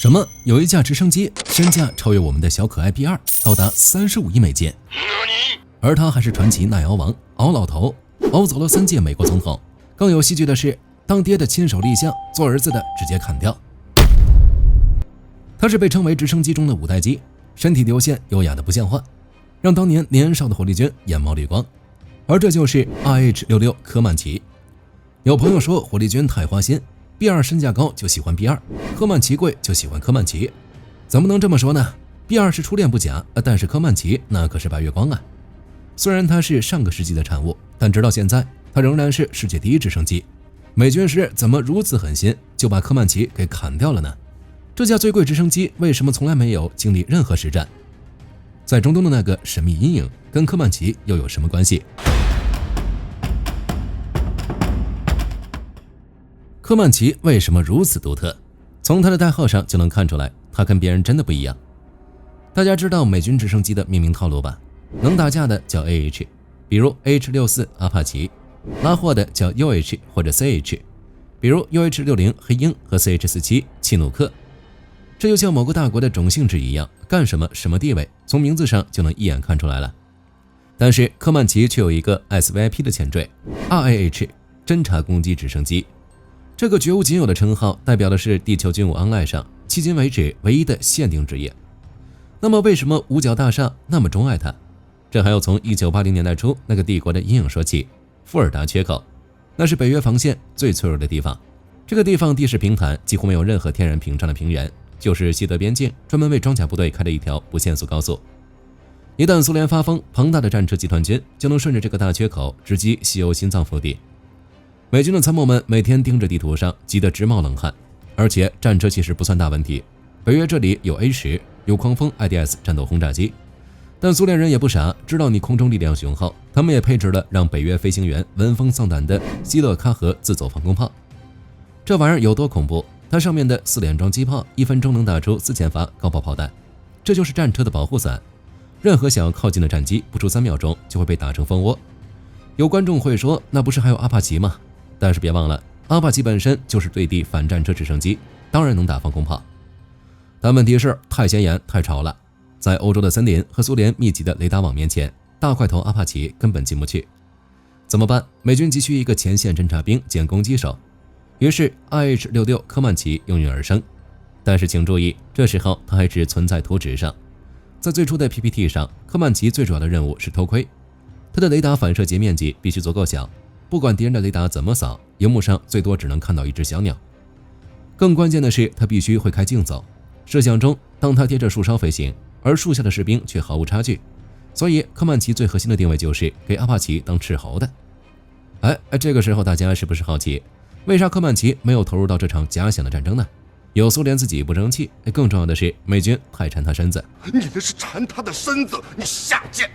什麼？有一架直升機身價超越我們的小可愛 B2，高達35億美金，而他還是傳奇耐熬王，熬老頭，熬走了3届美国總統。更有戏劇的是，當爹的親手立项，做兒子的直接砍掉。他是被稱为直升机中的五代机，身體流线優雅的不像話，讓當年年少的火力軍眼冒綠光。而這就是 RH-66 科曼奇。有朋友說火力軍太花心， B2 身價高就喜歡 B2， 科曼奇貴就喜歡科曼奇，怎么能這麼說呢？ B2 是初戀不假，但是科曼奇那可是白月光啊！雖然它是上個世紀的產物，但直到現在它仍然是世界第一直升機。美軍是怎麼如此狠心就把科曼奇給砍掉了呢？這架最貴直升機為什麼從來沒有經歷任何實戰？在中東的那個神秘陰影跟科曼奇又有什麼關係？科曼奇為什麼如此獨特？從它的代號上就能看出來，它跟別人真的不一樣。大家知道美軍直升機的命名套路吧？能打架的叫 AH， 比如 AH-64 阿帕奇；拉貨的叫 UH 或者 CH， 比如 UH-60 黑鷹和 CH-47 契努克。這就像某個大國的种姓制一樣，幹什麼什麼地位，從名字上就能一眼看出來了。但是科曼奇卻有一個 SVIP 的前綴 RAH 偵察攻擊直升機。這個絕無僅有的稱號代表的是地球軍武 online 上迄今為止唯一的限定職業。那麼為什麼五角大廈那麼鍾愛它？這還要從1980年代初那個帝國的陰影說起。富爾達缺口，那是北約防線最脆弱的地方。這個地方地勢平坦，幾乎沒有任何天然屏障的平原，就是西德邊境專門為裝甲部隊開的一條不限速高速。一旦蘇聯發瘋，龐大的戰車集團軍就能順着這個大缺口直擊西歐心臟腹地。美軍的參謀們每天盯着地圖上，急得直冒冷汗。而且戰車其實不算大問題，北約這裡有 A10， 有狂風 IDS 戰鬥轟炸機，但蘇聯人也不傻，知道你空中力量雄厚，他們也配置了讓北約飛行員聞風喪膽的希勒喀河自走防空炮。這玩意兒有多恐怖？它上面的4連裝機炮1分鐘能打出4000發高炮炮彈，這就是戰車的保護傘。任何想要靠近的戰機，不出3秒鐘就會被打成蜂窩。有觀眾會說，那不是還有阿帕奇嗎？但是別忘了，阿帕奇本身就是對地反戰車直升機，當然能打防空炮。但問題是太顯眼太吵了，在歐洲的森林和蘇聯密集的雷達網面前，大塊頭阿帕奇根本進不去。怎麼辦？美軍急需一個前線偵察兵兼攻擊手，於是 RH-66 科曼奇應運而生。但是請注意，這時候它還只存在圖紙上。在最初的 PPT 上，科曼奇最主要的任務是偷窺，它的雷達反射截面積必須足夠小，不管敌人的雷達怎麼掃，熒幕上最多只能看到一只小鳥。更關鍵的是，它必須會開競走。設想中，當它貼着樹梢飛行，而樹下的士兵卻毫無差距，所以科曼奇最核心的定位就是給阿帕奇當斥候的。這個時候大家是不是好奇，為啥科曼奇沒有投入到這場假想的戰爭呢？有蘇聯自己不爭氣，更重要的是美軍太饞他身子。你那是饞他的身子，你下賤！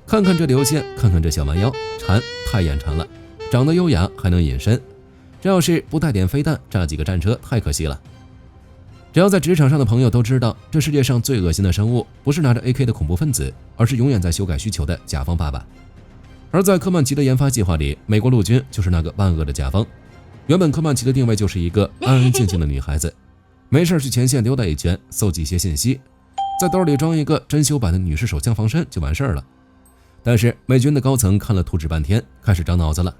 看看這流線，看看這小蠻腰，饞太眼饞了，長得優雅還能隱身。這要是不帶點飛彈炸幾個戰車太可惜了。只要在職場上的朋友都知道，這世界上最惡心的生物不是拿着 AK 的恐怖分子，而是永遠在修改需求的甲方爸爸。而在科曼奇的研发計劃裡，美國陸軍就是那個萬惡的甲方。原本科曼奇的定位就是一個安安靜靜的女孩子，沒事去前線溜達一圈，搜集一些信息，在兜裡裝一個珍饈版的女士手槍防身就完事兒了。但是美軍的高層看了圖紙半天，開始長腦子了。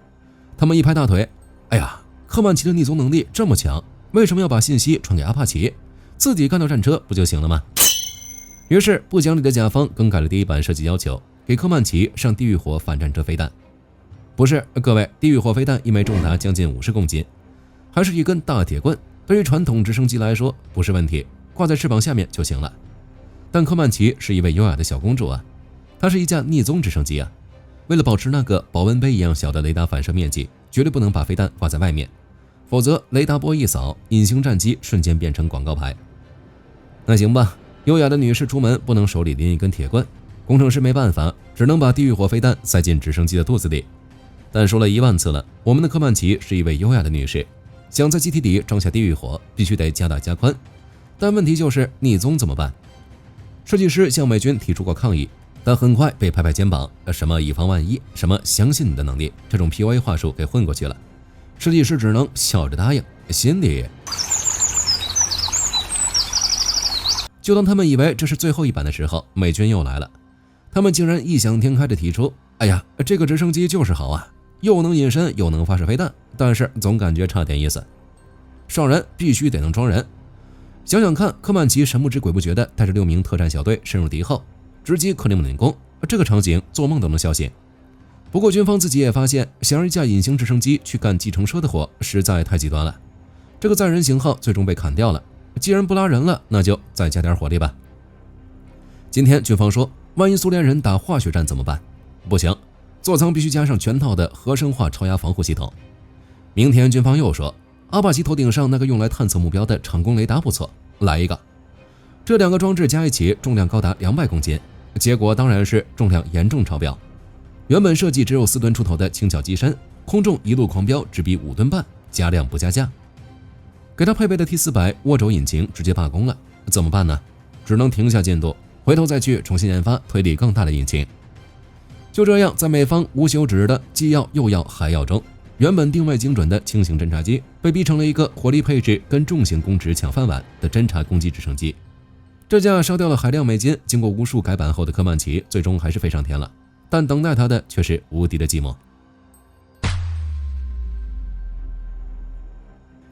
他們一拍大腿，哎呀，科曼奇的逆蹤能力這麼強，為什麼要把信息傳給阿帕奇？自己幹掉戰車不就行了嗎？於是不講理的甲方更改了第一版設計要求，給科曼奇上地獄火反戰車飛彈。不是，各位，地獄火飛彈一枚重達將近50公斤，還是一根大鐵棍，對於傳統直升機來說不是問題，掛在翅膀下面就行了。但科曼奇是一位優雅的小公主啊，它是一架逆蹤直升機啊，為了保持那個保溫杯一樣小的雷達反射面積，絕對不能把飛彈掛在外面，否則雷達波一掃，隱形戰機瞬間變成廣告牌。那行吧，優雅的女士出門不能手裡拎一根鐵棍，工程師沒辦法，只能把地獄火飛彈塞進直升機的肚子裡。但說了1萬次了，我們的科曼奇是一位優雅的女士，想在机體裡裝下地獄火，必須得加大加寬。但問題就是逆蹤怎麼辦？設計師向美軍提出過抗議，但很快被拍拍肩膀，什麼以防萬一，什麼相信你的能力，這種 PUA 話術給混過去了。設計師只能笑着答應，心裡……就當他們以為這是最後一版的時候，美軍又来了。他們竟然異想天開地提出：“哎呀，這個直升機就是好啊，又能隱身，又能發射飛彈，但是總感覺差點意思。上人必須得能裝人。”想想看，科曼奇神不知鬼不覺地帶着6名特戰小隊深入敵後，直擊克里姆林宮，這個場景做夢都能笑醒。不過軍方自己也發現，想讓一架隱形直升機去幹計程車的活實在太極端了。這個載人型號最終被砍掉了，既然不拉人了，那就再加點火力吧。今天軍方說，萬一蘇聯人打化學戰怎麼辦？不行，座艙必須加上全套的核生化超压防護系統。明天軍方又說，阿帕奇頭頂上那個用來探測目標的场工雷達不錯，來一个。這2個裝置加一起重量高達200公斤，結果當然是重量嚴重超標。原本設計只有4噸出頭的輕巧機身，空中一路狂飆直逼5噸半，加量不加價。給他配備的 T400 渦軸引擎直接罷工了，怎麼辦呢？只能停下進度，回頭再去重新研發推力更大的引擎。就這樣，在美方無休止的既要又要還要中，原本定位精準的輕型偵察機被逼成了一個火力配置跟重型公職搶飯碗的偵察攻擊直升機。這架燒掉了海量美金，經過無數改版後的科曼奇最終還是飛上天了，但等待他的卻是無敵的寂寞。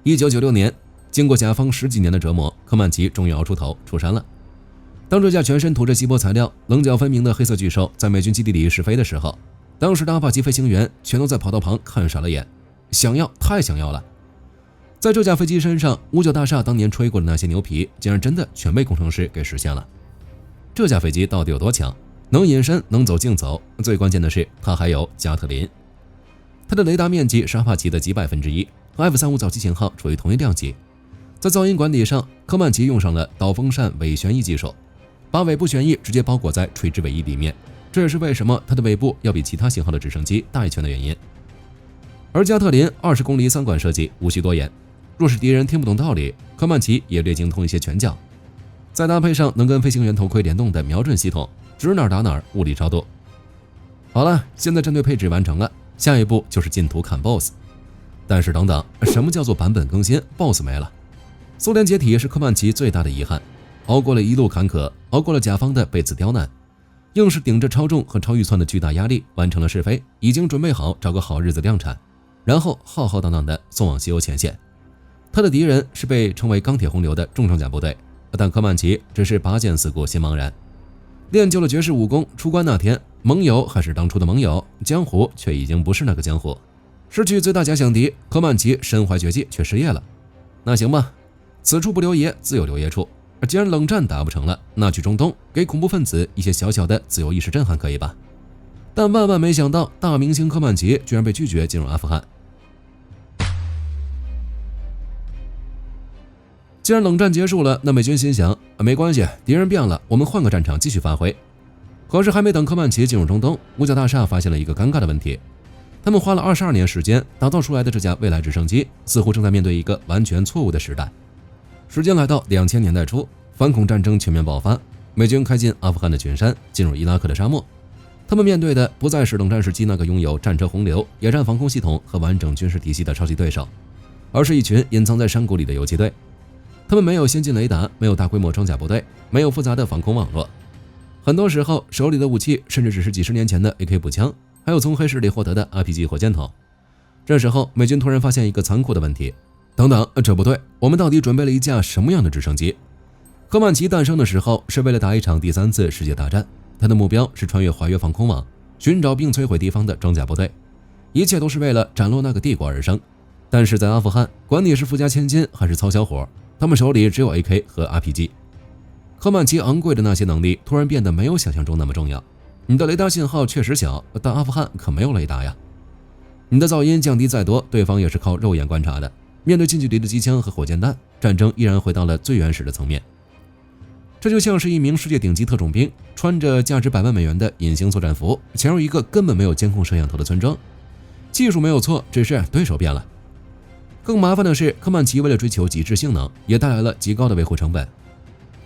1996年，經過甲方10幾年的折磨，科曼奇終於熬出頭出山了。當這架全身塗着錫箔材料、稜角分明的黑色巨獸在美軍基地裡試飛的時候，當時的阿帕奇飛行員全都在跑道旁看傻了眼，太想要了。在這架飛機身上，五角大廈當年吹過的那些牛皮，竟然真的全被工程師給實現了。這架飛機到底有多強？能隱身，能走競走，最關鍵的是它還有加特林。它的雷達面積是阿帕奇的幾百分之一，和 F-35早期型號處於同一量級。在噪音管理上，科曼奇用上了導風扇尾旋翼技術，把尾部旋翼直接包裹在垂直尾翼裡面，這也是為什麼它的尾部要比其他型號的直升機大一圈的原因。而加特林20公里3管設計無需多言，若是敵人聽不懂道理，科曼奇也略精通一些拳腳。再搭配上能跟飛行員頭盔聯動的瞄準系統，指哪打哪，物理超度。好了，現在戰隊配置完成了，下一步就是進圖砍 BOSS。但是等等，什麼叫做版本更新 ，BOSS 沒了？蘇聯解體是科曼奇最大的遺憾，熬過了一路坎坷，熬過了甲方的背刺刁難，硬是頂着超重和超預算的巨大壓力完成了試飛，已經準備好找個好日子量產，然後浩浩蕩蕩地送往西歐前線。他的敵人是被稱為鋼鐵洪流的重裝甲部隊，但科曼奇只是拔劍四顧心茫然。練就了絕世武功，出關那天，盟友還是當初的盟友，江湖卻已經不是那個江湖。失去最大假想敵，科曼奇身懷絕技卻失業了。那行吧，此處不留爺，自有留爺處。既然冷戰打不成了，那去中東給恐怖分子一些小小的自由意識震撼可以吧？但萬萬沒想到，大明星科曼奇居然被拒絕進入阿富汗。既然冷戰結束了，那美軍心想，沒關係，敵人變了，我們換個戰場繼續發揮。可是還沒等科曼奇進入中東，五角大廈發現了一個尷尬的問題。他們花了22年時間打造出來的這架未來直升機，似乎正在面對一個完全錯誤的時代。時間來到2000年代初，反恐戰爭全面爆發，美軍開進阿富汗的群山，進入伊拉克的沙漠。他們面對的不再是冷戰時期那個擁有戰車洪流、野戰防空系統和完整軍事體系的超級對手，而是一群隱藏在山谷裡的游擊隊。他們沒有先進雷達，沒有大規模裝甲部隊，沒有複雜的防空網絡，很多時候手裡的武器甚至只是幾十年前的 AK 步槍，還有從黑市裡獲得的 RPG 火箭筒。這時候美軍突然發現一個殘酷的問題，等等，這不對，我們到底準備了一架什麼樣的直升機？科曼奇誕生的時候是為了打一場第3次世界大戰，他的目標是穿越華約防空網，尋找並摧毀敵方的裝甲部隊，一切都是為了斬落那個帝國而生。但是在阿富汗，管你是富家千金還是糙小伙，他們手裡只有 AK 和 RPG。科曼奇昂貴的那些能力突然變得沒有想象中那麼重要。你的雷達信號確實小，但阿富汗可沒有雷達呀。你的噪音降低再多，對方也是靠肉眼觀察的。面對近距離的機槍和火箭彈，戰爭依然回到了最原始的層面。這就像是一名世界頂級特種兵，穿着價值100萬美元的隱形作戰服，潛入一個根本沒有監控攝像頭的村莊。技術沒有錯，只是對手變了。更麻煩的是，科曼奇為了追求極致性能，也帶來了極高的維護成本。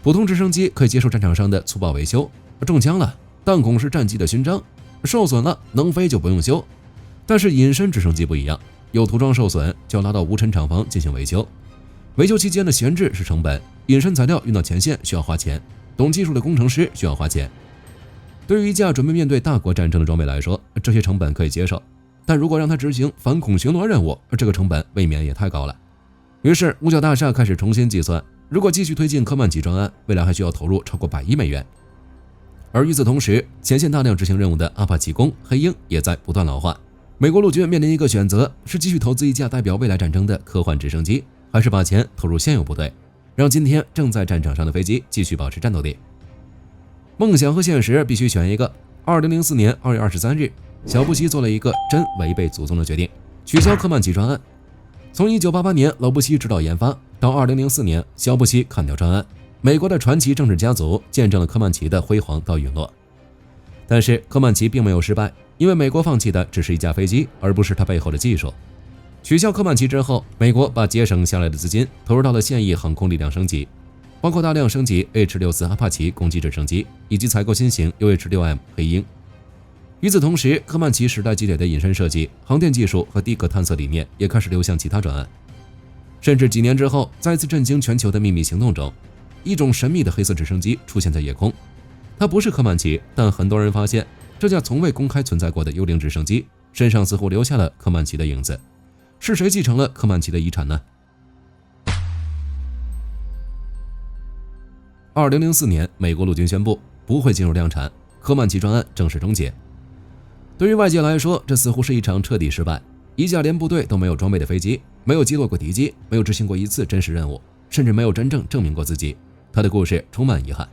普通直升機可以接受戰場上的粗暴維修，中槍了，彈孔是戰機的勳章，受損了，能飛就不用修。但是隱身直升機不一樣，有塗裝受損，就要拉到无塵廠房進行維修。維修期間的閒置是成本，引申材料運到前線需要花錢，懂技術的工程師需要花錢。對於一架準備面對大國戰爭的裝備來說，這些成本可以接受，但如果讓它執行反恐巡邏任務，這個成本未免也太高了。於是五角大廈開始重新計算，如果繼續推進科曼奇專案，未來還需要投入超過100億美元。而與此同時，前線大量執行任務的阿帕奇攻、黑鷹也在不斷老化。美國陸軍面臨一個選擇，是繼續投資一架代表未來戰爭的科幻直升機，還是把錢投入現有部隊，讓今天正在戰場上的飛機繼續保持戰鬥力。夢想和現實必須選一個。2004年2月23日，小布希做了一個真違背祖宗的決定，取消科曼奇專案。從1988年老布希指導研發，到2004年小布希砍掉專案，美國的傳奇政治家族見證了科曼奇的輝煌到隕落。但是科曼奇並没有失敗，因為美國放棄的只是一架飛機，而不是它背後的技術。取消科曼奇之後，美國把節省下來的資金投入到了现役航空力量升级，包括大量升級 H-64阿帕奇攻击直升機，以及采购新型 UH-6M 黑鷹。與此同時，科曼奇时代積累的隱身設計、航電技術和地殼探測理念也開始流向其他專案。甚至幾年之後，再次震驚全球的秘密行動中，一種神秘的黑色直升機出現在夜空。它不是科曼奇，但很多人發現這架從未公開存在過的幽靈直升機身上似乎留下了科曼奇的影子。是誰繼承了科曼奇的遺產呢？2004年，美國陸軍宣布不會進入量產，科曼奇專案正式終結。對於外界來說，這似乎是一場徹底失敗。一架連部隊都沒有裝備的飛機，沒有擊落過敵機，沒有執行過一次真實任務，甚至沒有真正證明過自己。他的故事充滿遺憾。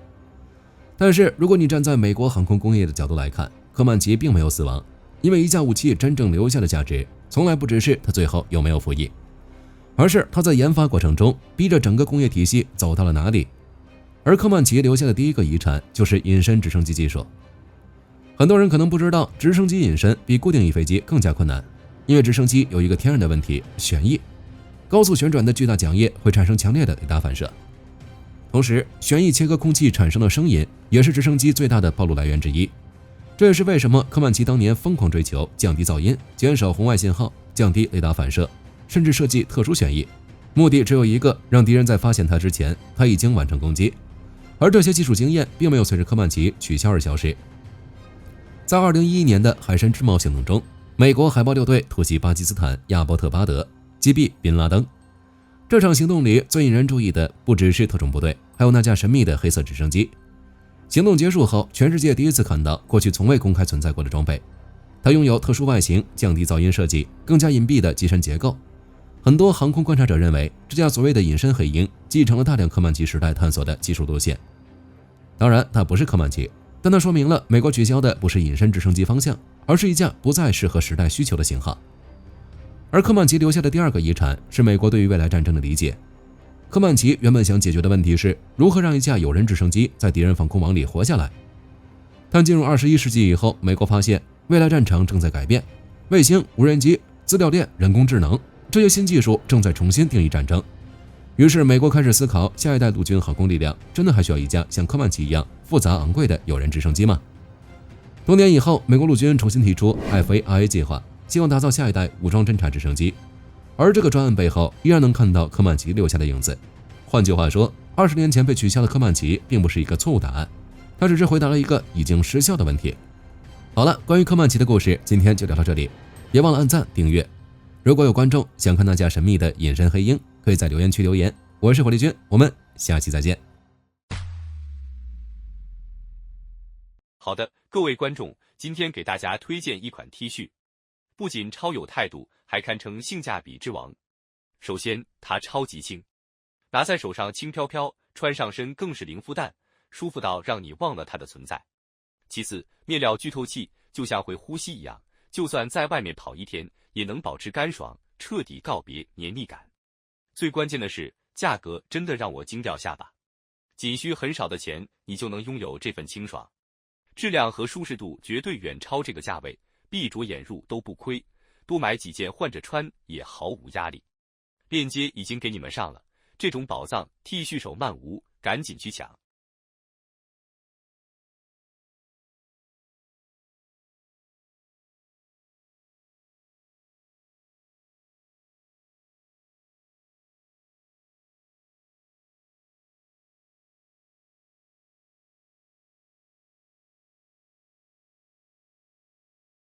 但是，如果你站在美國航空工業的角度來看，科曼奇並沒有死亡，因為一架武器真正留下的價值，從來不只是它最後有沒有服役，而是它在研發過程中逼着整個工業體系走到了哪裡。而科曼奇留下的第一個遺產就是隱身直升機技術。很多人可能不知道，直升機隱身比固定翼飛機更加困难，因為直升機有一個天然的問題——旋翼。高速旋轉的巨大桨叶会產生強烈的雷達反射，同時旋翼切割空氣產生的聲音也是直升機最大的暴露來源之一。這也是為什麼科曼奇當年瘋狂追求降低噪音、減少紅外信號、降低雷達反射，甚至設計特殊旋翼，目的只有一個，讓敵人在發現它之前，它已經完成攻擊。而這些技術經驗並沒有隨着科曼奇取消而消失。在2011年的海参之矛行动中，美國海豹6隊突襲巴基斯坦亞伯特巴德，擊斃賓拉登。這場行動裡最引人注意的不只是特種部隊，還有那架神秘的黑色直升機。行動結束後，全世界第一次看到過去從未公開存在過的裝備。它擁有特殊外形、降低噪音設計、更加隱蔽的機身結構。很多航空觀察者認為，這架所謂的隱身黑鷹繼承了大量科曼奇時代探索的技術路線。當然，它不是科曼奇，但它說明了美國取消的不是隱身直升機方向，而是一架不再適合時代需求的型號。而科曼奇留下的第二個遺產是美國對於未來戰爭的理解。科曼奇原本想解決的問題是如何讓一架有人直升機在敵人防空網裡活下來。但進入21世紀以後，美國發現未來戰場正在改變，衛星、無人機、資料鏈、人工智能這些新技術正在重新定義戰爭。於是美國開始思考，下一代陸軍航空力量真的還需要一架像科曼奇一樣複雜昂貴的有人直升機嗎？多年以後，美國陸軍重新提出 FARA 計劃，希望打造下一代武装偵察直升機。而這個專案背後依然能看到科曼奇留下的影子。換句話說，20年前被取消的科曼奇並不是一個錯誤答案，它只是回答了一個已經失效的問題。好了，關於科曼奇的故事今天就聊到這裡，別忘了按讚訂閱。如果有觀眾想看那架神秘的隱身黑鷹，可以在留言區留言。我是火力軍，我們下期再見。好的，各位觀眾，今天給大家推薦一款 T 恤，不僅超有態度，還堪稱性價比之王。首先，它超級輕，拿在手上輕飄飄，穿上身更是零負擔，舒服到讓你忘了它的存在。其次，面料具透氣，就像會呼吸一樣，就算在外面跑一天，也能保持乾爽，徹底告別黏膩感。最關鍵的是，價格真的讓我驚掉下巴，僅需很少的錢，你就能擁有這份清爽。質量和舒適度絕對遠超這個價位，閉着眼入都不虧，多買幾件換着穿也毫無壓力。鏈接已經給你們上了，這種寶藏 T 恤手慢無，趕緊去搶。